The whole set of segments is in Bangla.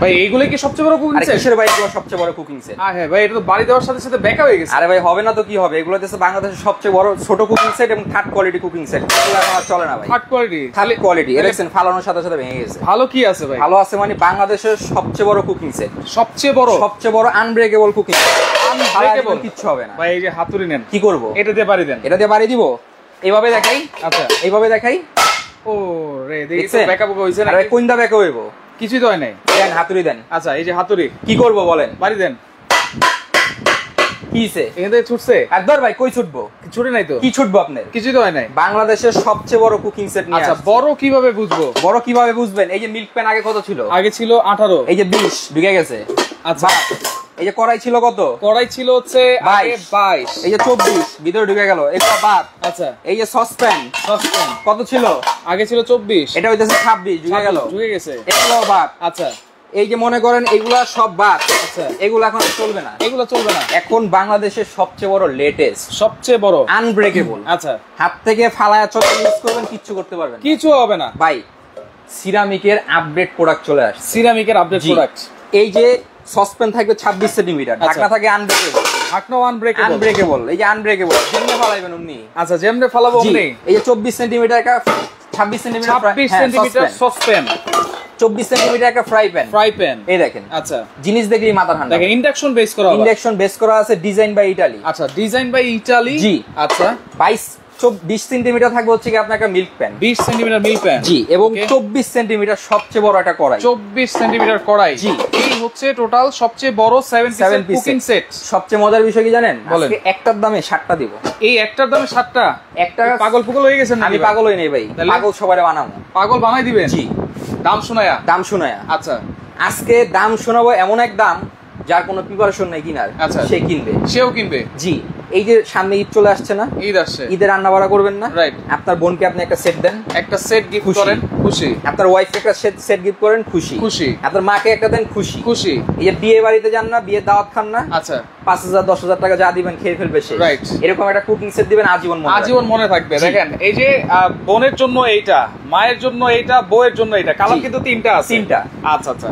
ভাই এইগুলো কি সবচেয়ে বড় কুকিং সেট? কিসের ভাই এগুলো সবচেয়ে বড় কুকিং সেট? হ্যাঁ ভাই, এটা তো বাড়ি দেওয়ার সাথে সাথে বেকা হয়ে গেছে। আরে ভাই হবে না তো কি হবে, এগুলো হচ্ছে বাংলাদেশের সবচেয়ে বড় ছোট কুকিং সেট এবং থার্ড কোয়ালিটি কুকিং সেট। এগুলো এখন আর চলে না ভাই। Third quality? থার্ড কোয়ালিটি দেখছেন ফালানোর সাথে সাথে ভেঙে গেছে। ভালো কি আছে ভাই? ভালো আছে মানে বাংলাদেশের সবচেয়ে বড় কুকিং সেট। সবচেয়ে বড় আনব্রেকেবল কুকিং সেট। আনব্রেকেবল কিচ্ছু হবে না ভাই। এই যে হাতুড়ি নেন, কি করব? এটা দিয়ে বাড়ি দেন। এটা দিয়ে বাড়ি দিব? এইভাবে দেখাই? আচ্ছা এইভাবে দেখাই। ও রে, দেখি তো বেকা বেকা হইছে না? আরে কোনটা বেকা হইব? কিছুই তো হয় নাই। দেন হাতুড়ি দেন। আচ্ছা এই যে হাতুড়ি, কি করব বলেন? বাড়ি দেন। কিছে এখান থেকে ছুটছে? একদর ভাই কই ছুটবো? ছুটে নাই তো। কি ছুটবো আপনার? কিছুই তো হয় নাই। বাংলাদেশের সবচেয়ে বড় কুকিং সেট নিয়ে। আচ্ছা বড় কিভাবে বুঝবো? বড় কিভাবে বুঝবেন? এই যে মিল্ক প্যান আগে কত ছিল? আগে ছিল 18, এই যে 20 ঢুকে গেছে। আচ্ছা এই যে কড়াই ছিল কত? কড়াই ছিল হচ্ছে আগে 22, এই যে 24 ভিতরে ঢুকে গেল, এটা বাদ। আচ্ছা এই যে সসপ্যান কত ছিল? আগে ছিল 24, এটা হইতেছে 26 ঢুকে গেল, ঢুকে গেছে। এগুলো বাদ। আচ্ছা এই যে মনে করেন এগুলা সব বাদ। আচ্ছা এগুলো এখন চলবে না, এগুলো চলবে না। এখন বাংলাদেশের সবচেয়ে বড় লেটেস্ট, সবচেয়ে বড় আনব্রেকেবল। আচ্ছা হাত থেকে ফালায়া চলে ইউজ করবেন, কিচ্ছু করতে পারবেন না, কিছু হবে না ভাই। সিরামিকের আপডেট প্রোডাক্ট চলে আসছে। সিরামিকের আপডেট প্রোডাক্ট। এই যে সসপ্যান থাকবে 26 সেন্টিমিটার, ঢাকনা থাকে আনব্রেকেবল। ঢাকনা আনব্রেকেবল, এই যে আনব্রেকেবল যেমনে ফালাইবেন অমনি। আচ্ছা যেমনে ফালাবো অমনি। এই যে 24 সেন্টিমিটার একটা 26 সেন্টিমিটার সসপ্যান, 24 সেন্টিমিটার একটা ফ্রাই প্যান। এই দেখেন, আচ্ছা জিনিস দেখলেই মাথা ঠান্ডা। দেখেন ইন্ডাকশন বেস করা আছে, ডিজাইন বাই ইতালি। আচ্ছা ডিজাইন বাই ইতালি। জি আচ্ছা 20 সেন্টিমিটার থাকবে হচ্ছে কি আপনার একটা milk pan, 20 centimetre milk pan. জি, এবং 24 সেন্টিমিটার সবচেয়ে বড় একটা কড়াই। 24 সেন্টিমিটার কড়াই। জি, এই হচ্ছে টোটাল সবচেয়ে বড় 7 পিস কুকিং সেট। সবচেয়ে মজার বিষয় কি জানেন? আজকে একটার দামে 60টা দিব। এই একটার দামে 60টা? একটা পাগল হয়ে গেছেন নাকি? আমি পাগল হই নাই ভাই, পাগল সবারে বানাবো। পাগল বানাই দিবেন? জি, দাম শোনায়া। আচ্ছা আজকে দাম শোনাবো, এমন এক দাম যার কোনো প্রিপারেশন নাই কিনার। আচ্ছা সে কিনবে, সেও কিনবে। জি, এই যে সামনে ঈদ চলে আসছে না? ঈদ আসছে, ঈদের রান্না বাড়া করবেন না? রাইট। আপনার বোনকে আপনি একটা সেট দেন, একটা সেট গিফট করেন, খুশি। আপনার ওয়াইফকে একটা সেট গিফট করেন, খুশি। আপনার মাকে একটা দেন, খুশি। এই যে বিয়ে বাড়িতে যান না, বিয়ের দাওয়াত খান না? আচ্ছা 5,000 10,000 টাকা যা দিবেন খেয়ে ফেলবে সে, রাইট। এরকম একটা কুকিং সেট দিবেন, আজীবন মনে থাকবে। দেখেন এই যে বোনের জন্য এইটা, মায়ের জন্য এইটা, বউয়ের জন্য এইটা, কালার কিন্তু তিনটা আছে। আচ্ছা আচ্ছা,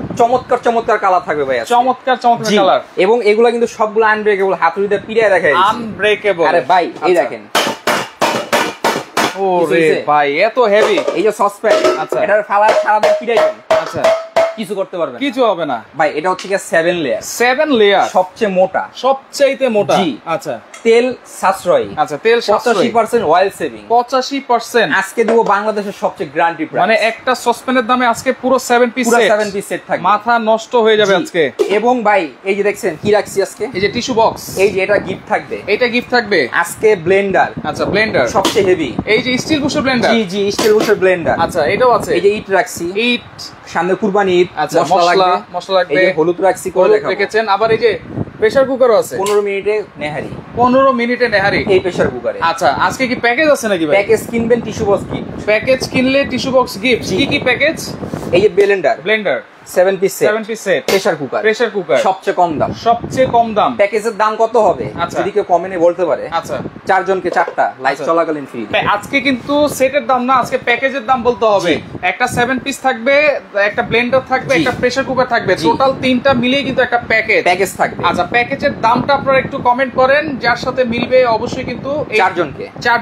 চমৎকার কালার থাকবে ভাই, চমৎকার কালার। এবং এগুলা কিন্তু সবগুলো আনব্রেকেবল, হাতুড়িতে পিড়ায় দেখায় আনব্রেকেবল। আরে ভাই এই দেখেন, ওরে ভাই এত হেভি। এই যে সসপ্যান, আচ্ছা এটার ফালার সারাদিন পিড়াইবেন, আচ্ছা কিছু করতে পারবেন, কিছু হবে না ভাই। এটা হচ্ছে কি 7 লেয়ার, সবচেয়ে মোটা, সবচাইতে মোটা। জি আচ্ছা, তেল সাশ্রয়ী। আচ্ছা তেল সাশ্রয়ী, 85% অয়েল সেভিং, 85%। আজকে দিব বাংলাদেশের সবচেয়ে গ্যারান্টি প্রাইস। মানে একটা সসপ্যানের দামে আজকে পুরো 7 পিস সেট থাকবে, মাথা নষ্ট হয়ে যাবে আজকে। এবং ভাই এই যে দেখছেন কি রাখছি আজকে, এই যে টিস্যু বক্স, এই যে এটা গিফট থাকবে, আজকে ব্লেন্ডার। আচ্ছা ব্লেন্ডার সবচেয়ে হেভি, এই যে স্টিল বুশের ব্লেন্ডার। জি স্টিল বুশের ব্লেন্ডার। আচ্ছা এটাও আছে। এই যে ইট রাখছি, সামনে কুরবানি ঈদ, আচ্ছা মশলা লাগবে, এই যে হলুদ রাখছি করে রেখেছেন। আবার এই যে প্রেসার কুকারও আছে, 15 মিনিটে নেহারি এই প্রেসার কুকারে। আচ্ছা আজকে কি প্যাকেজ আছে নাকি ভাই? প্যাকেজ কিনবেন, টিস্যু বক্স গিফট। প্যাকেজ কিনলে টিস্যু বক্স গিফট। কি প্যাকেজ? এই যে Blender 7 piece set, pressure cooker সবচেয়ে কম দাম। প্যাকেজের দাম কত হবে যদি কেউ কমেন্টে বলতে পারে? আচ্ছা 4 জনকে 4টা লাইভ চলাকালীন ফ্রি। আজকে কিন্তু সেটের দাম না, আজকে প্যাকেজের দাম বলতে হবে। একটা 7 পিস থাকবে, একটা ব্লেন্ডার থাকবে, একটা প্রেসার কুকার থাকবে, টোটাল 3টা মিলিয়ে কিন্তু একটা প্যাকেজ থাকবে। আচ্ছা প্যাকেজের দামটা আপনারা একটু কমেন্ট করেন, যার সাথে মিলবে অবশ্যই কিন্তু 4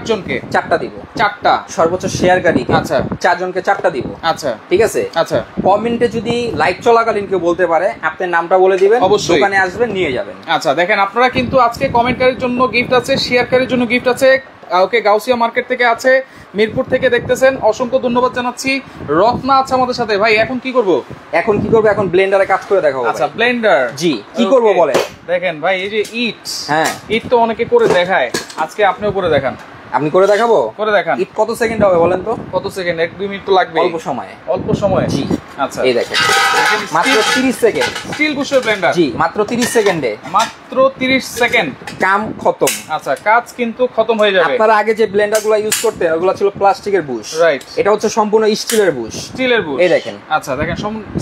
জনকে 4টা দিব, 4টা সর্বোচ্চ শেয়ারকারী। আচ্ছা 4 জনকে 4টা দিব। আচ্ছা ঠিক আছে। আচ্ছা কমেন্টে যদি লাইভ চলাকালীন কেউ বলতে পারে, আপনার নামটা বলে দিবেন, দোকানে আসবেন নিয়ে যাবেন। আচ্ছা দেখেন আপনারা কিন্তু আজকে কমেন্টকারীর জন্য গিফট আছে, শেয়ারকারীর জন্য গিফট আছে। ওকে গাউসিয়া মার্কেট থেকে আছে, মিরপুর থেকে দেখতেছেন, অসংখ্য ধন্যবাদ জানাচ্ছি। রত্না আছে আমাদের সাথে। ভাই এখন কি করব? এখন ব্লেন্ডারে কাজ করে দেখাবো। আচ্ছা ব্লেন্ডার, জি কি করব বলেন? দেখেন ভাই এই যে ইট, হ্যাঁ ইট তো অনেকে করে দেখায়, আজকে আপনিও করে দেখান। আপনি করে দেখাবো? করে দেখান। ইট কত সেকেন্ড হবে বলেন তো? কত সেকেন্ড? 1-2 মিনিট তো লাগবে। অল্প সময়। জি আচ্ছা এই দেখেন মাত্র 30 সেকেন্ড, স্টিল বুশের ব্লেন্ডার। জি মাত্র 30 সেকেন্ডে, মাত্র 30 সেকেন্ড কাম খতম। আচ্ছা কাজ কিন্তু খতম হয়ে যাবে। আপনারা আগে যে ব্লেন্ডারগুলো ইউজ করতেন ওগুলো ছিল প্লাস্টিকের বুশ, রাইট। এটা হচ্ছে সম্পূর্ণ স্টিলের বুশ। এই দেখেন, আচ্ছা দেখেন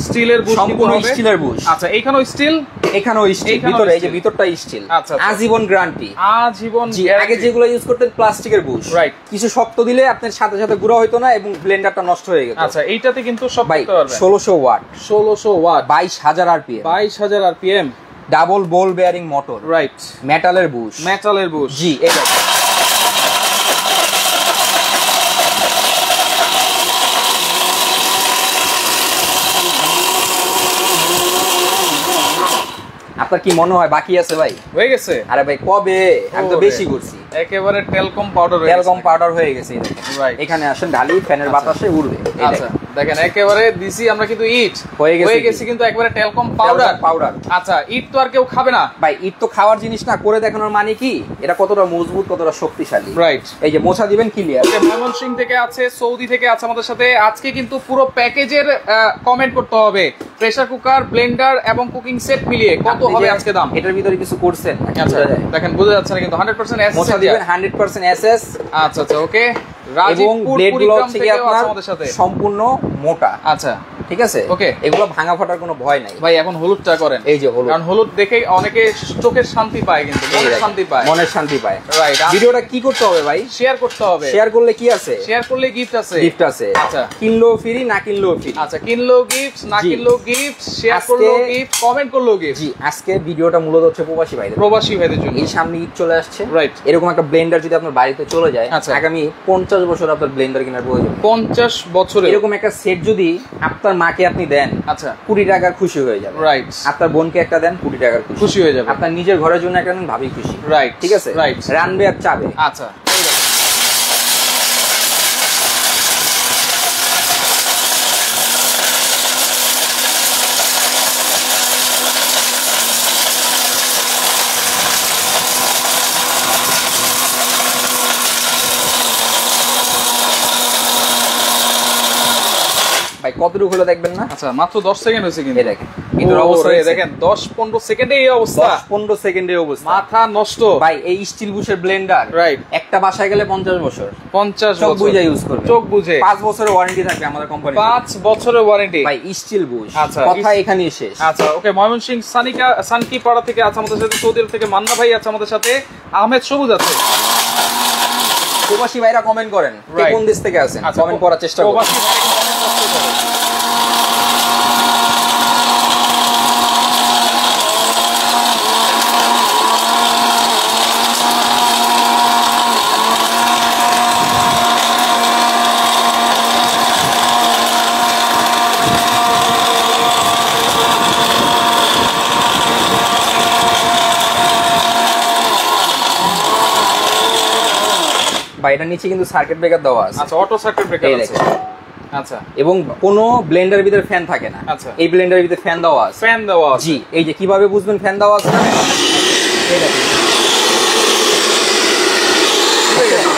স্টিলের বুশ, সম্পূর্ণ স্টিলের বুশ। আচ্ছা এইখানেও স্টিল, এখানেও স্টিল, ভিতরে এই যে ভিতরটা স্টিল। আচ্ছা আজীবন গ্যারান্টি, আজীবন। জি আগে যেগুলো ইউজ করতেন প্লাস্টিকের এর বুশ, রাইট। কিছু শক্ত দিলে আপনার সাথে সাথে গুঁড়া হইতো না এবং ব্লেন্ডারটা নষ্ট হয়ে গেছে। আচ্ছা, এইটাতে কিন্তু সব করতে পারবেন। 1600 watt, 1600 watt, 22000 RPM, 22000 RPM, double ball bearing motor, right. মেটালের বুশ, মেটালের বুশ, জি। এটা আপনার কি মনে হয় বাকি আছে ভাই? হয়ে গেছে? আরে ভাই কবে, আমি তো বেশি করছি। একেবারে টেলকম পাউডার হয়ে গেছে। টেলকম পাউডার হয়ে গেছে। রাইট। এখানে আসেন ঢালি, ফ্যানের বাতাসে উড়বে। আচ্ছা দেখেন একেবারে দিছি আমরা কিন্তু ইট হয়ে গেছে কিন্তু একেবারে টেলকম পাউডার। আচ্ছা, ইট তো আর কেউ খাবে না ভাই, ইট তো খাওয়ার জিনিস না, করে দেখানোর মানে কি এটা কতটা মজবুত, কতটা শক্তিশালী। রাইট। এই যে মোছা দিবেন ক্লিয়ার। ময়মনসিংহ থেকে আছে, সৌদি থেকে আছে আমাদের সাথে। আজকে কিন্তু পুরো প্যাকেজের কমেন্ট করতে হবে। প্রেসার কুকার, ব্লেন্ডার এবং কুকিং সেট মিলিয়ে কত হবে আজকে দাম? এটার ভিতরে কিছু করছেন? আচ্ছা দেখেন বোঝা যাচ্ছে না কিন্তু 100% এসএস মোছা দিবেন, 100% এসএস। আচ্ছা আচ্ছা, ওকে। এবং ব্লেডগুলো থেকে আপনার সম্পূর্ণ মোটা। আচ্ছা ঠিক আছে, ওকে। এগুলো ভাঙা ফাটার কোনো ভয় নাই ভাই। এখন হলুদটা করেন। এই যে হলুদ, কারণ হলুদ দেখে অনেকে চোখের শান্তি পায়, কিন্তু মনের শান্তি পায়, মনের শান্তি পায়। রাইট। ভিডিওটা কি করতে হবে ভাই? শেয়ার করতে হবে। শেয়ার করলে কি আছে? শেয়ার করলে গিফট আছে। গিফট আছে। আচ্ছা, কিনলেও ফ্রি, না কিনলেও ফ্রি। আচ্ছা, কিনলেও গিফট, না কিনলেও গিফট, শেয়ার করলেও গিফট, কমেন্ট করলেও গিফট। জি, আজকে ভিডিওটা মূলত হচ্ছে প্রবাসী ভাইদের জন্য। এই সামনে ঈদ চলে আসছে, রাইট। এরকম একটা ব্লেন্ডার যদি আপনার বাড়িতে চলে যায়, আগামী 50 বছর আপনার ব্লেন্ডার কেনার প্রয়োজন। 50 বছরে এরকম একটা সেট যদি আপনার মাকে আপনি দেন, আচ্ছা, 20 টাকার খুশি হয়ে যাবে, রাইট। আপনার বোনকে একটা দেন, 20 টাকার খুশি হয়ে যাবে। আপনার নিজের ঘরের জন্য একটা দেন, ভাবি খুশি, রাইট। ঠিক আছে, রাইট। রানবে আর চাবে। আচ্ছা, ভাই কতটুকু হলো দেখবেন না? আচ্ছা, মাত্র 10 সেকেন্ড হয়েছে কিন্তু। দেখেন ভিতর অবস্থা দেখেন, 10-15 সেকেন্ডে এই অবস্থা, 10-15 সেকেন্ডে অবস্থা, মাথা নষ্ট ভাই। এই স্টিল বুশের ব্লেন্ডার, রাইট, একটা বাসায় গেলে 50 বছর, 50 চোখ বুঝে ইউজ করবে, চোখ বুঝে। 5 বছরের ওয়ারেন্টি থাকবে আমাদের কোম্পানি, 5 বছরের ওয়ারেন্টি ভাই, স্টিল বুশ। আচ্ছা, কথা এখানেই শেষ। আচ্ছা, ওকে। ময়মনসিংহ সানকি পাড়া থেকে আছে আমাদের সাথে, সৌদি আরব থেকে মান্না ভাই আছে আমাদের সাথে, আহমেদ সবুজ আছে। প্রবাসী ভাইরা কমেন্ট করেন, কোন দেশ থেকে আছেন কমেন্ট করার চেষ্টা করুন। বা এটার নিচে কিন্তু সার্কিট ব্রেকার দেওয়া আছে। আচ্ছা, অটো সার্কিট ব্রেকার আছে। আচ্ছা, এবং কোনো ব্লেন্ডারের ভিতরে ফ্যান থাকে না। আচ্ছা, এই ব্লেন্ডারের ভিতরে ফ্যান দেওয়া আছে। ফ্যান দেওয়া আছে, জি। এই যে কিভাবে বুঝবেন ফ্যান দেওয়া আছে? এই দেখেন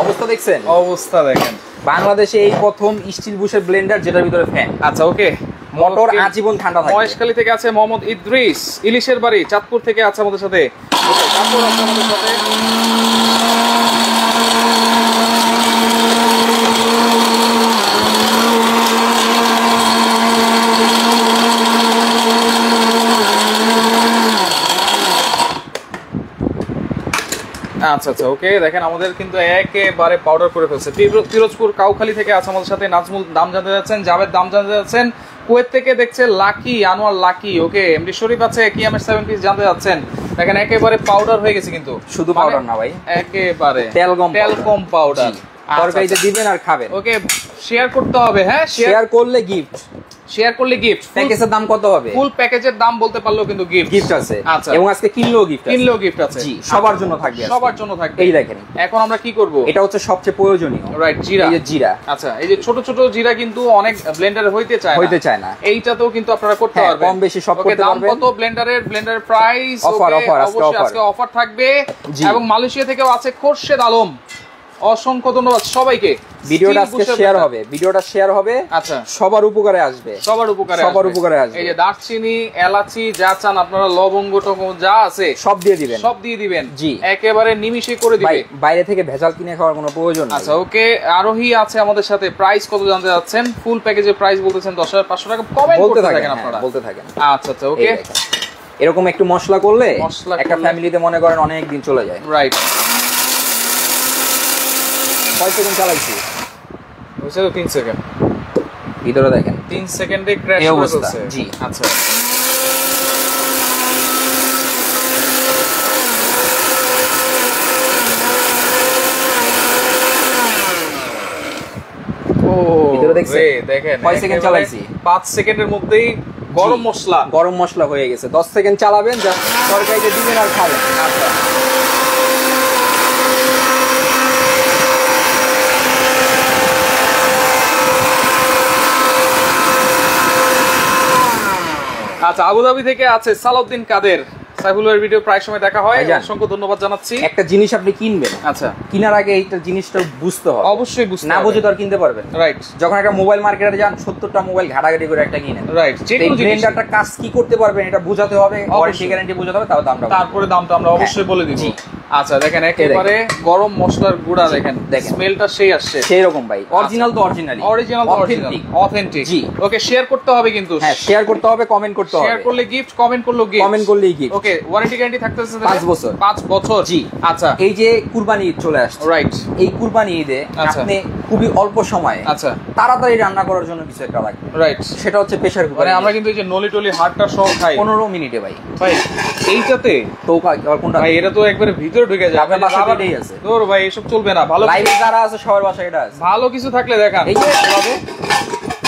অবস্থা, দেখছেন অবস্থা দেখেন। বাংলাদেশে এই প্রথম স্টিল বুশের ব্লেন্ডার যেটার ভিতরে ফ্যান। আচ্ছা, ওকে। মোটর আজীবন ঠান্ডা থাকে। মহেশখালী থেকে আছে মোহাম্মদ ইদ্রিস, ইলিশের বাড়ি চাঁদপুর থেকে আছে আমাদের সাথে। চাঁদপুর আছে আমাদের সাথে। আচ্ছা আচ্ছা, ওকে। দেখেন আমাদের কিন্তু একেবারে পাউডার করে ফেলছে। পিরোজপুর কাউখালী থেকে আছে আমাদের সাথে নাজমুল, দাম জানতে যাচ্ছেন। জাভেদ, দাম জানতে যাচ্ছেন। কুয়েত থেকে দেখছে লাকি, আনোয়ার লাকি, ওকে। এমডি শরীফ আছে, কিয়ামের 7 পিস জানতে যাচ্ছেন। দেখেন একেবারে পাউডার হয়ে গেছে কিন্তু। শুধু পাউডার না ভাই, একেবারে টেলকম পাউডার। তরকারিতে দিবেন আর খাবেন। ওকে, শেয়ার করতে হবে। হ্যাঁ, শেয়ার করলে গিফট, শেয়ার করলে গিফট। প্যাকেজের দাম কত হবে? ফুল প্যাকেজের দাম বলতে পারলেও কিন্তু গিফট আছে। আচ্ছা, এবং আজকে কিনলেও গিফট আছে। জি, সবার জন্য থাকবে, সবার জন্য থাকবে। এই দেখেন এখন আমরা কি করব? এটা হচ্ছে সবচেয়ে প্রয়োজনীয়, রাইট, জিরা। এই যে জিরা। আচ্ছা, এই যে ছোট ছোট জিরা কিন্তু অনেক ব্লেন্ডারে হইতে চায় না। এইটাতেও কিন্তু আপনারা করতে পারবেন, কম বেশি সব করতে পারবেন। দাম কত ব্লেন্ডারের প্রাইস? অফার আজকে অফার থাকবে। এবং মালয়েশিয়া থেকেও আছে খোরশেদ আলম, অসংখ্য ধন্যবাদ সবাইকে। ভিডিওটা আজকে শেয়ার হবে। আচ্ছা, সবার উপকারে আসবে। এই যে দারচিনি, এলাচি যা চান আপনারা, লবঙ্গ টবঙ্গ যা আছে সব দিয়ে দিবেন। জি, একেবারে নিমিষে করে দিবে। বাইরে থেকে ভেজাল কিনে খাওয়ার কোনো প্রয়োজন নেই। আচ্ছা, ওকে। আরোহী আছে আমাদের সাথে। প্রাইস কত জানতে যাচ্ছেন? ফুল প্যাকেজের প্রাইস বলতেছেন 10,500 টাকা। কমেন্ট করতে থাকেন আপনারা, বলতে থাকেন। আচ্ছা আচ্ছা, ওকে। এরকম একটু মশলা করলে একটা ফ্যামিলিতে মনে করেন অনেক দিন চলে যায়, রাইট। কয় সেকেন্ড চালাইছি? হইছে তো 3 সেকেন্ড। ভিতরে দেখেন 3 সেকেন্ডে ক্র্যাশ করে ফেলছে। জি আচ্ছা ভিতরে দেখছেন দেখেন কয় সেকেন্ড চালাইছি? 5 সেকেন্ডের মধ্যেই গরম মশলা হয়ে গেছে। 10 সেকেন্ড চালাবেন, যা তরকারিতে দিবেন আর খাবেন। আচ্ছা আচ্ছা, আবুধাবি থেকে আছে সালাউদ্দিন কাদের। সাইফুলের ভিডিও প্রায় সময় দেখা হয়, অসংখ্য ধন্যবাদ জানাচ্ছি। একটা জিনিস আপনি কিনবেন, আচ্ছা কেনার আগে এইটা জিনিসটা বুঝতে হবে, অবশ্যই বুঝতে হবে, না বুঝে তো আর কিনতে পারবেন। রাইট। যখন একটা মোবাইল মার্কেটে যান 70টা মোবাইল ঘাটাঘাটি করে একটা কিনেন, রাইট। এই ব্লেন্ডারটা কাজ কি করতে পারবেন এটা বোঝাতে হবে, ওয়ারেন্টি গ্যারান্টি বোঝাতে হবে, তারপরে দামটা আমরা অবশ্যই বলে দিব। আচ্ছা দেখেন একেবারে গরম মশলার গুঁড়া, দেখেন স্মেলটা সেই আসছে, সেই রকম ভাই। অরিজিনাল তো অরিজিনালি, অরিজিনাল তো অথেন্টিক। জি ওকে, শেয়ার করতে হবে কিন্তু, হ্যাঁ শেয়ার করতে হবে, কমেন্ট করতে হবে। শেয়ার করলে গিফট, কমেন্ট করলে গিফট, কমেন্ট করলেই গিফট। ওকে, ওয়ারেন্টি গ্যারান্টি থাকতেছে 5 বছর। 5 বছর। জি আচ্ছা, এই যে কুরবানি ঈদ চলে আসছে, রাইট, এই কুরবানি ঈদে আপনি খুবই অল্প সময়ে আচ্ছা তাড়াতাড়ি রান্না করার জন্য কিছু একটা লাগবে, রাইট। সেটা হচ্ছে প্রেসার কুকার। মানে আমরা কিন্তু এই যে নলি টলি হাড়টা সহ খাই 15 মিনিটে ভাই। ভাই এইটাতে তো কোনটা ভাই, এটা তো একবারে ভিতরে ঢুকে যায়। আপনার বাসায় এটাই আছে। তোর ভাই এসব চলবে না। ভালো লাইভে যারা আছে সবার বাসায় এটা আছে। ভালো কিছু থাকলে দেখান। এই যে এভাবে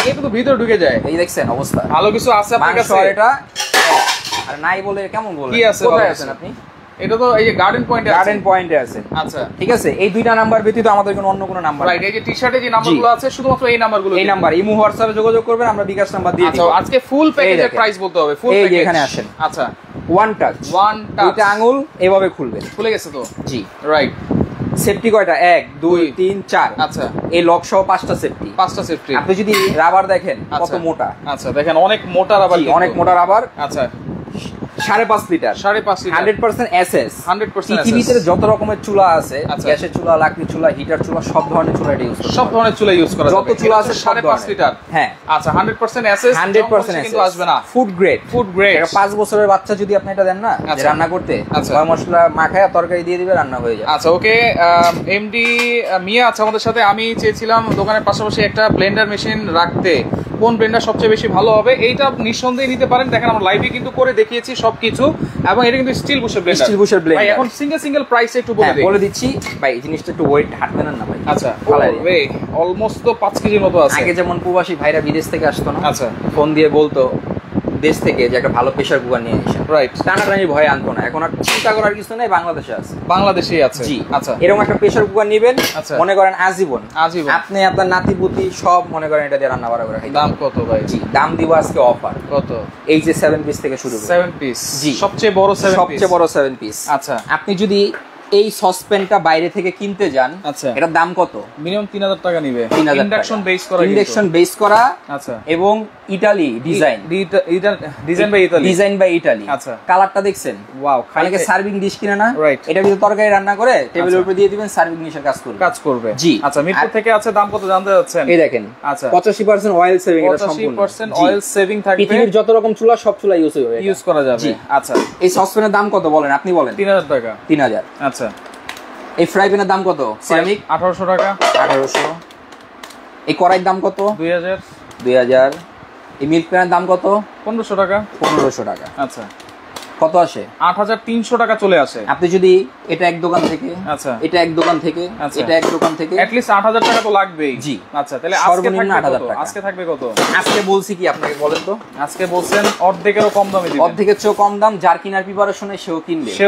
এটা তো ভিতরে ঢুকে যায়। এই দেখছেন অবস্থা। ভালো কিছু আছে আপনার কাছে? এটা আর নাই বলে কেমন বলেন? কি আছে? কোথায় আছেন আপনি? এটা তো এই যে গার্ডেন পয়েন্টে আছে। আচ্ছা ঠিক আছে, এই দুইটা নাম্বার ব্যতীত আমাদের কোনো অন্য কোনো নাম্বার, রাইট। এই যে টি-শার্টে যে নাম্বারগুলো আছে শুধুমাত্র এই নাম্বারগুলো, এই নাম্বার ইমো হোয়াটসঅ্যাপে যোগাযোগ করবেন, আমরা বিকাশ নাম্বার দিয়ে দিব। আচ্ছা আজকে ফুল প্যাকেজের প্রাইস বলতে হবে। ফুল প্যাকেজ এখানে আসেন। আচ্ছা, ওয়ান টাচ দুইটা আঙ্গুল এভাবে খুলবেন। খুলে গেছে তো? জি রাইট। সেফটি কয়টা? 1 2 3 4। আচ্ছা, এই লক সহ 5টা সেফটি। আপনি যদি রাবার দেখেন কত মোটা। আচ্ছা দেখেন অনেক মোটা রাবার, অনেক মোটা রাবার। আচ্ছা 5.5 লিটার, 100% এসএস। 100% পৃথিবীতে যত রকমের চুলা আছে, গ্যাসের চুলা, লাকড়ি চুলা, হিটার চুলা, সব ধরনের চুলা এটা ইউজ করা, সব ধরনের চুলা ইউজ করা যাবে। যত চুলা আছে 5.5 লিটার। হ্যাঁ আচ্ছা 100% এসএস, 100% কিন্তু আসবে না। Food grade. এটা 5 বছরের বাচ্চা যদি আপনি এটা দেন না যে রান্না করতে, গরম মশলা মাখায়া তরকারি দিয়ে দিবে, রান্না হয়ে যাবে। আচ্ছা ওকে, এমডি মিয়া আছে আমাদের সাথে। আমি চেয়েছিলাম দোকানের পাশাপাশি একটা ব্লেন্ডার মেশিন রাখতে, কোন ব্লেন্ডার সবচেয়ে বেশি ভালো হবে? এইটা নিঃসন্দেহে নিতে পারেন। দেখেন আমরা লাইভে কিন্তু করে দেখিয়েছি সবকিছু, এবং এটা কিন্তু স্টিল বুশের ব্লেন্ডার। স্টিল বুশের ব্লেন্ডার। ভাই এখন সিঙ্গেল প্রাইস একটু বলে দিচ্ছি ভাই, এই জিনিসটা একটু ওয়েট হাঁটবে না ভাই। আচ্ছা ওরে অলমোস্ট তো 5 কেজির মতো আছে। আগে যেমন প্রবাসী ভাইরা বিদেশ থেকে আসতো না, আচ্ছা ফোন দিয়ে বলতো দেশ থেকে যে একটা ভালো প্রেসার কুকার নিয়ে এসে, রাইট, টানাটানি ভয় আনতো না। এখন আর চিন্তা করার কিছু নেই, বাংলাদেশে আছে, বাংলাদেশেই আছে। জি আচ্ছা, এরকম একটা প্রেসার কুকার নেবেন, আচ্ছা মনে করেন আজীবন আজীবন আপনি আপনার নাতিপুতি সব মনে করেন এটা দিয়ে রান্না বাড়া করে খাইতে। দাম কত ভাই? জি দাম দিব আজকে অফার। কত? এই যে 7 পিস থেকে শুরু, 7 পিস। জি সবচেয়ে বড় 7 পিস, সবচেয়ে বড় 7 পিস। আচ্ছা আপনি যদি এই সসপ্যানটা বাইরে থেকে কিনতে যান, আচ্ছা এটার দাম কত? মিনিমাম 3000 টাকা নিবে। 3000 ইন্ডাকশন বেস করা, ইন্ডাকশন বেস করা, আচ্ছা, এবং ইতালি ডিজাইন, ডিজাইন বাই ইতালি। আচ্ছা কালারটা দেখছেন? ওয়াও, খালিকে সার্ভিং ডিশ কিনে না, রাইট, এটা যদি তরকারি রান্না করে টেবিলের উপর দিয়ে দিবেন, সার্ভিং ডিশের কাজ করবে। জি আচ্ছা, মিরপুর থেকে আছে। দাম কত জানতে যাচ্ছেন? এই দেখেন, আচ্ছা 85% অয়েল সেভিং, এটা সম্পূর্ণ 85% অয়েল সেভিং থাকবে। পৃথিবীর যত রকম চুলা সব চুলা ইউজ করা যাবে। আচ্ছা এই সসপ্যানের দাম কত বলেন, আপনি বলেন? 3000 টাকা। 3000। আচ্ছা এই ফ্রাই প্যানের দাম কত? সিরামিক 1800 টাকা। 1800। এই কড়াইয়ের দাম কত? 2000। 2000। এই মিল্ক প্যানের দাম কত? 1500 টাকা। 1500 টাকা। আচ্ছা কত আসে? 8300 টাকা চলে আসে। আপনি যদি এটা এক দোকান থেকে, আচ্ছা এটা এক দোকান থেকে, এটা এক দোকান থেকে, at least 8000 টাকা তো লাগবেই। জি আচ্ছা, তাহলে আজকে থাকবে 8000 টাকা। আজকে থাকবে কত? আজকে বলছি কি আপনাকে বলেন তো? আজকে বলছেন অর্ধেকেরও কম দামে দিবেন। অর্ধেকের চেয়েও কম দাম, যার কিনার প্রিপারেশনে সেও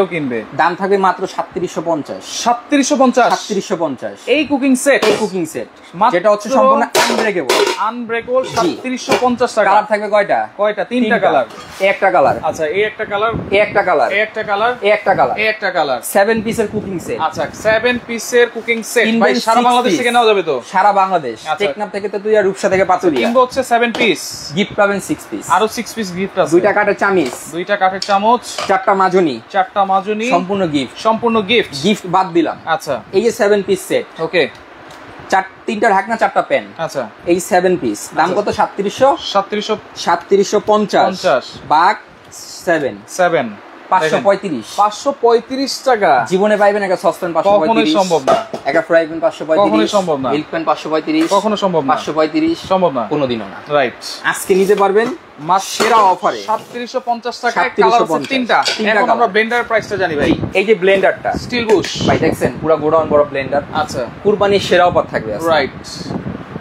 কিনবে। দাম থাকবে মাত্র 3750। 3750। এই কুকিং সেট, যেটা হচ্ছে সম্পূর্ণ আনব্রেকেবল 3750 টাকা। কালার থাকবে কয়টা? তিনটা কালার। একটা কালার, আচ্ছা এই একটা কালার, একটা কালার, একটা কালার, একটা কালার, একটা কালার। 7 পিসের কুকিং সেট। আচ্ছা 7 পিসের কুকিং সেট ভাই সারা বাংলাদেশ থেকে নেওয়া যাবে তো? সারা বাংলাদেশ, টেকনাফ থেকে তেতুলিয়া, রূপসা থেকে পাতুরিয়া। কিনবো হচ্ছে 7 পিস, গিফট পাবেন 6 পিস, আরো 6 পিস গিফট আছে। 2টা কাঠের চামচ, 2টা কাঠের চামচ, 4টা মাজনি, 4টা মাজনি, সম্পূর্ণ গিফট, গিফট বাদ দিলাম। আচ্ছা এই যে 7 পিস সেট, ওকে, 3টা ঢাকনা, 4টা প্যান। আচ্ছা এই 7 পিস দাম কত? 3750। 3750 ভাগ 7, 535 টাকা জীবনে পাইবেন একটা সসপ্যান 535, কখনোই সম্ভব না। একটা ফ্রাই প্যান 535, কখনোই সম্ভব না। মিল্ক প্যান 535, কখনো সম্ভব না। 535 সম্ভব না, কোনোদিনও না। রাইট। আজকে নিতে পারবেন সেরা অফারে 3750 টাকায় কালার আছে তিনটা। এখন আমরা ব্লেন্ডার প্রাইসটা জানি ভাই। এই যে ব্লেন্ডারটা স্টিল বুশ ভাই, দেখছেন পুরো গোডাউন বড় ব্লেন্ডার। আচ্ছা, কুরবানির সেরা অফার থাকবে আজকে। রাইট।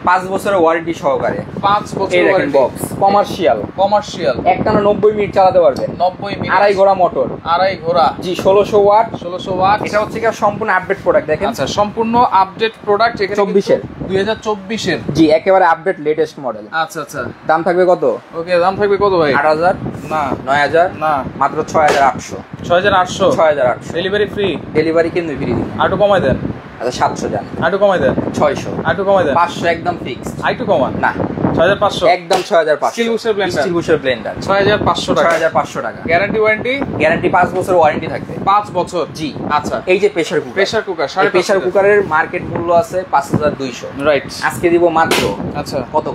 5 বছরের ওয়ারেন্টি সহকারে, 5 বছরের ওয়ারেন্টি বক্স, কমার্শিয়াল একটানা 90 মিনিট চালাতে পারবেন। 90 মিনিট, আড়াই ঘোড়া মোটর, আড়াই ঘোড়া, জি 1600 ওয়াট। 1600 ওয়াট। এটা হচ্ছে কি সম্পূর্ণ আপডেট প্রোডাক্ট দেখেন। আচ্ছা, সম্পূর্ণ আপডেট প্রোডাক্ট। এখানে 24 এর, 2024 এর, জি একেবারে আপডেট লেটেস্ট মডেল। আচ্ছা আচ্ছা। দাম থাকবে কত? ওকে, দাম থাকবে কত ভাই? 8000 না, 9000 না, মাত্র 6800। 6800, 6800 ডেলিভারি ফ্রি। ডেলিভারি কিন্তু ফ্রি দিন। আরো কমাই দেন। আচ্ছা 700 জান, আরো কমাই দেন। 600, আরো কমাই দেন। 500 একদম ফিক্সড। আইটু কমান না, 6500 একদম 6500। স্টিল বুশের ব্লেন্ডার, স্টিল বুশের ব্লেন্ডার 6500 টাকা। 6500 টাকা। Guarantee warranty? গ্যারান্টি 5 বছর ওয়ারেন্টি থাকবে। 5 বছর, জি। আচ্ছা। এই যে pressure cooker, pressure cooker, pressure কুকারের মার্কেট মূল্য আছে 5200, রাইট। আজকে দিব মাত্র, আচ্ছা কত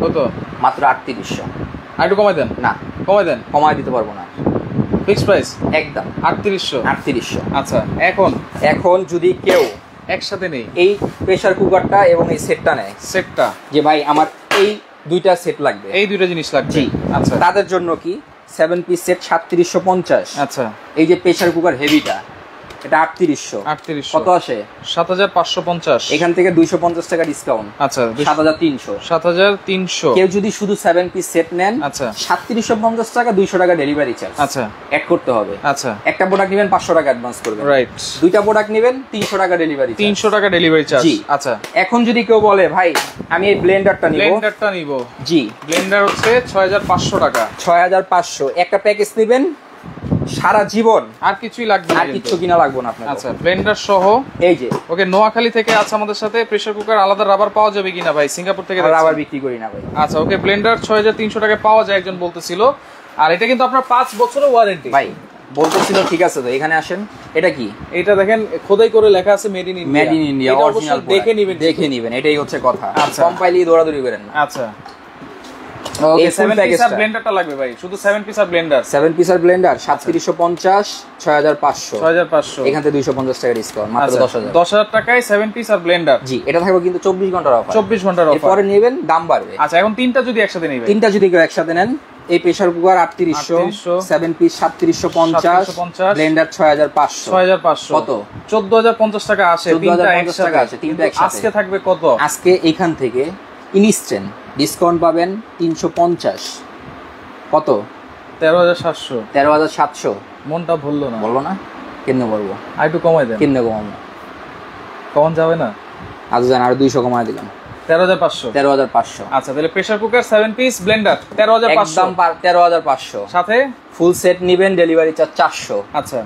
কত? মাত্র 3800। আইটু কমাই দেন। না, কমাই দেন। কমায় দিতে পারবো না, ফিক্সড প্রাইস একদম 3800। আচ্ছা, এখন যদি কেউ একসাথে নেই এই প্রেসার কুকারটা এবং এই সেটটা নেয়, সেটটা, যে ভাই আমার এই দুইটা সেট লাগবে, এই দুইটা জিনিস লাগবে, জি, আচ্ছা, তাদের জন্য কি 7 পিস সেট 3750। আচ্ছা। এই যে প্রেসার কুকার হেভিটা, এটা 3800। কত আসে? 7550। এখান থেকে 250 টাকা ডিসকাউন্ট, আচ্ছা, 7300। 7300। কেউ যদি শুধু 7 পিস সেট নেন, আচ্ছা, 3750 টাকা, 200 টাকা ডেলিভারি চার্জ, আচ্ছা, অ্যাড করতে হবে। আচ্ছা, একটা প্রোডাক্ট নেবেন 500 টাকা অ্যাডভান্স করবেন, রাইট। দুইটা প্রোডাক্ট নেবেন 300 টাকা ডেলিভারি, 300 টাকা ডেলিভারি চার্জ, জি। আচ্ছা। এখন যদি কেউ বলে ভাই আমি এই ব্লেন্ডারটা নিব, জি, ব্লেন্ডার হচ্ছে 6500 টাকা, 6500। একটা প্যাকেজ নেবেন সারা জীবন, আর কিছুই লাগবে না, আর কিছু কিনা লাগবে না আপনার। আচ্ছা, ব্লেন্ডার সহ। এই যে ওকে, নোয়াখালী থেকে আছে আমাদের সাথে। প্রেসার কুকার আলাদা রাবার পাওয়া যাবে কিনা ভাই? সিঙ্গাপুর থেকে রাবার বিক্রি করি না ভাই। আচ্ছা, ওকে, ব্লেন্ডার 6300 টাকায় পাওয়া যায় একজন বলতেছিল। আর এটা কিন্তু আপনার 5 বছরের ওয়ারেন্টি ভাই বলতেছিল, ঠিক আছে তো এখানে আসেন। এটা কি? এটা দেখেন খোদাই করে লেখা আছে made in India, made in India original. দেখে নেবেন, এটাই হচ্ছে কথা। কম পাইলেই দৌড়াদৌড়ি করেন না। আচ্ছা, ওকে, 7 পিসার ব্লেন্ডারটা লাগবে ভাই, শুধু 7 পিসার ব্লেন্ডার। 7 পিসার ব্লেন্ডার 3750, 6500। 6500, এখান থেকে 250 টাকা ডিসকাউন্ট, মাত্র 10000। 10000 টাকায় 7 পিসার ব্লেন্ডার, জি। এটা থাকবে কিন্তু 24 ঘন্টার অফার, 24 ঘন্টার অফার। এরপরে নেবেন দাম বাড়বে। আচ্ছা, এখন তিনটা যদি একসাথে নেই ভাই, তিনটা যদি কেউ একসাথে নেন, এই প্রেসার কুকার 3800, 7 পিস 3750, ব্লেন্ডার 6500। 6500 কত? 14050 টাকা আসে। তিনটা একসাথে, তিনটা একসাথে। আজকে থাকবে কত? আজকে এখান থেকে ইনস্ট্যান্ট ডিসকাউন্ট পাবেন 350। কত? 13700। 13700। মনটা ভুললো না, বললো না? কেমনে বলবো? আর একটু কমাই দেন। কেমনে কমাবো? কখন যাবে না? আজ জান আর 200 কমায় দিলাম, 13500। 13500। আচ্ছা, তাহলে প্রেসার কুকার 7 পিস ব্লেন্ডার 13500, একদম 13500। সাথে ফুল সেট নেবেন, ডেলিভারি চার্জ 400। আচ্ছা,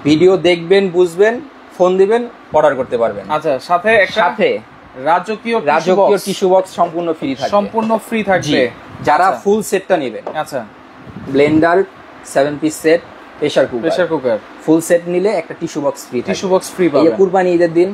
ভিডিও দেখবেন, বুঝবেন, ফোন দিবেন, অর্ডার করতে পারবেন। আচ্ছা, সাথে রাজকীয় টিস্যু বক্স সম্পূর্ণ ফ্রি থাকবে, সম্পূর্ণ ফ্রি থাকবে যারা ফুল সেটটা নেবেন। আচ্ছা, Blender 7 piece set, pressure cooker full set নিলে একটা টিস্যু বক্স ফ্রি পাবেন। এই কুরবানি ঈদের দিন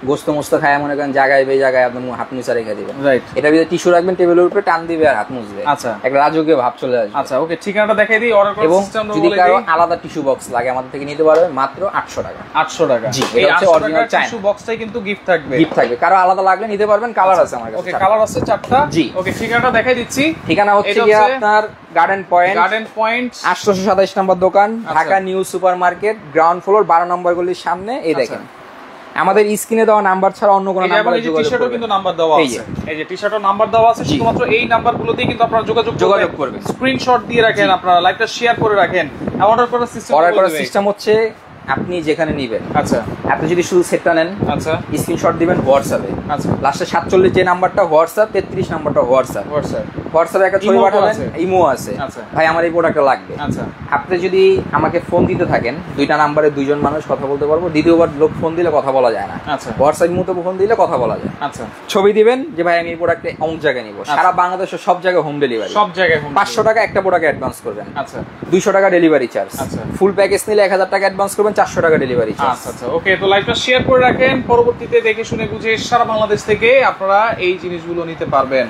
গোস্ত মোস্ত খায় মনে করেন জায়গায় আপনি হাত মুছা রেখে দিবেন, রাইট। এটা ভিতরে টিস্যু রাখবেন, টেবিলের উপরে টান দিবে আর হাত মুছবে। আচ্ছা, একটা রাজকীয় ভাব চলে আসবে। আচ্ছা, ওকে, ঠিকানাটা দেখাই দিই, অর্ডার করার সিস্টেম বলে দিই। যদি কারো আলাদা টিস্যু বক্স লাগে আমাদের থেকে নিতে পারবে মাত্র 800 টাকা। 800 টাকা, জি। এটা হচ্ছে অরিজিনাল টিস্যু বক্সটাই কিন্তু গিফট থাকবে। কারো আলাদা লাগলে নিতে পারবেন, কালার আছে আমার কাছে। ওকে, কালার আছে 4টা। জি। ওকে, ঠিকানাটা দেখাই দিচ্ছি। ঠিকানা হচ্ছে কি আপনার গার্ডেন পয়েন্ট 827 নম্বর দোকান, Dhaka new super market, ground floor 12 নম্বর গলির সামনে। এই দেখেন আমাদের স্ক্রিনে দেওয়া নাম্বার ছাড়া অন্য কোনো নাম্বারে যোগাযোগ করবেন। কিন্তু নাম্বার দেওয়া আছে, এই যে টি-শার্টের নাম্বার দেওয়া আছে, শুধুমাত্র এই নাম্বারগুলোতেই কিন্তু আপনারা যোগাযোগ করবেন। স্ক্রিনশট দিয়ে রাখেন, আপনারা লাইভটা শেয়ার করে রাখেন। অর্ডার করার সিস্টেম হচ্ছে আপনি যেখানে নেবেন, আচ্ছা, আপনি যদি শুধু সেটটা নেন, আচ্ছা, স্ক্রিনশট দিবেন হোয়াটসঅ্যাপে, আচ্ছা, লাস্টে 47 যে নাম্বারটা হোয়াটসঅ্যাপ, 33 নাম্বারটা হোয়াটসঅ্যাপে একটা ছবি পাঠাবেন, ইমো আছে, আচ্ছা, ভাই আমার এই প্রোডাক্টটা লাগবে, আচ্ছা। আপনি যদি আমাকে ফোন দিতে থাকেন, দুইটা নাম্বারে দুইজন মানুষ কথা বলতে পারবো, দ্বিতীয়বার লোক ফোন দিলে কথা বলা যায় না, আচ্ছা। হোয়াটসঅ্যাপ ইমোতে ফোন দিলে কথা বলা যায়, আচ্ছা। ছবি দিবেন যে ভাই আমি এই প্রোডাক্টে অমুক জায়গায় নিব, সারা বাংলাদেশের সব জায়গায় হোম ডেলিভারি, সব জায়গায় 500 টাকা একটা প্রোডাক্টে অ্যাডভান্স করবেন, আচ্ছা, 200 টাকা ডেলিভারি চার্জ, আচ্ছা। ফুল প্যাকেজ নিলে 1000 টাকা অ্যাডভান্স করবেন, 400 টাকা ডেলিভারি চার্জ, আচ্ছা, আচ্ছা। ওকে, তো লাইভটা শেয়ার করে রাখেন, পরবর্তীতে দেখে শুনে বুঝে সারা বাংলাদেশ থেকে আপনারা এই জিনিসগুলো নিতে পারবেন।